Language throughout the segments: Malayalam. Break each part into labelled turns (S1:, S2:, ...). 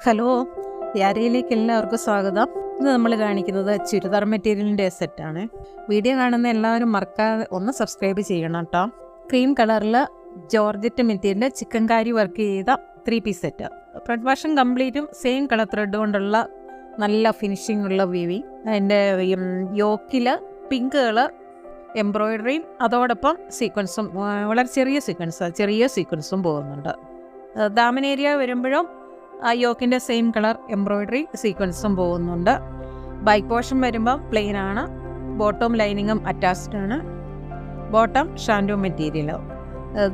S1: ഹലോ, യാരയിലേക്ക് എല്ലാവർക്കും സ്വാഗതം. ഇന്ന് നമ്മൾ കാണിക്കുന്നത് ചുരിദാർ മെറ്റീരിയലിൻ്റെ സെറ്റാണ്. വീഡിയോ കാണുന്ന എല്ലാവരും മറക്കാതെ ഒന്ന് സബ്സ്ക്രൈബ് ചെയ്യണം കേട്ടോ. ക്രീം കളറിൽ ജോർജറ്റ് മെറ്റീരിയൽ ചിക്കൻ കാരി വർക്ക് ചെയ്ത 3 piece set. Front വാഷൻ കംപ്ലീറ്റും same colour thread കൊണ്ടുള്ള നല്ല ഫിനിഷിംഗ് ഉള്ള വീവിങ്. അതിൻ്റെ യോക്കിൽ പിങ്ക് കളർ എംബ്രോയിഡറിയും അതോടൊപ്പം സീക്വൻസും, വളരെ ചെറിയ സീക്വൻസും പോകുന്നുണ്ട്. ദാമൻ ഏരിയ വരുമ്പോഴും ആ യോക്കിൻ്റെ സെയിം കളർ എംബ്രോയിഡറി സീക്വൻസും പോകുന്നുണ്ട്. ബൈക്ക് പോർഷൻ വരുമ്പം പ്ലെയിൻ ആണ്. ബോട്ടം ലൈനിങ്ങും അറ്റാച്ച്ഡ് ആണ്. ബോട്ടം ഷാൻഡോ മെറ്റീരിയൽ.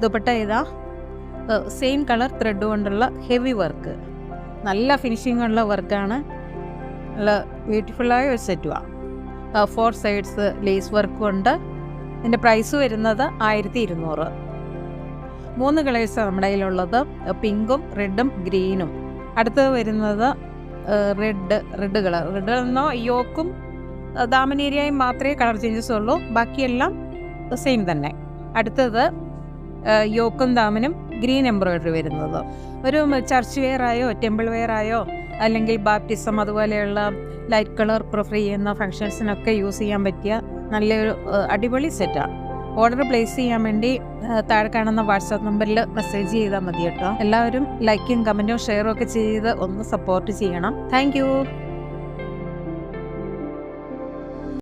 S1: ദുപ്പട്ട ഇതാ സെയിം കളർ ത്രെഡ് കൊണ്ടുള്ള ഹെവി വർക്ക്, നല്ല ഫിനിഷിംഗ് ഉള്ള വർക്കാണ്. നല്ല ബ്യൂട്ടിഫുള്ളായ ഒരു സെറ്റുമാണ്. 4 സൈഡ്സ് ലേസ് വർക്ക് കൊണ്ട്. ഇതിൻ്റെ പ്രൈസ് വരുന്നത് 1200. 3 കളേഴ്സാണ് നമ്മുടെ കയ്യിലുള്ളത്, പിങ്കും റെഡും ഗ്രീനും. അടുത്തത് വരുന്നത് റെഡ് കളർ. റെഡ് എന്നോ യോക്കും ദാമൻ ഏരിയയും മാത്രമേ കളർ ചേഞ്ചസ് ഉള്ളൂ, ബാക്കിയെല്ലാം സെയിം തന്നെ. അടുത്തത് യോക്കും ദാമനും ഗ്രീൻ എംബ്രോയിഡറി വരുന്നത്. ഒരു ചർച്ച് വെയർ ആയോ ടെമ്പിൾ വെയർ ആയോ അല്ലെങ്കിൽ ബാപ്റ്റിസം അതുപോലെയുള്ള ലൈറ്റ് കളർ പ്രിഫർ ചെയ്യുന്ന ഫങ്ഷൻസിനൊക്കെ യൂസ് ചെയ്യാൻ പറ്റിയ നല്ലൊരു അടിപൊളി സെറ്റാണ്. ഓർഡർ പ്ലേസ് ചെയ്യാൻ വേണ്ടി താഴെ കാണുന്ന വാട്സാപ്പ് നമ്പറിൽ മെസ്സേജ് ചെയ്താൽ മതി കേട്ടോ. എല്ലാവരും ലൈക്കും കമൻറ്റും ഷെയറും ഒക്കെ ചെയ്ത് ഒന്ന് സപ്പോർട്ട് ചെയ്യണം. താങ്ക്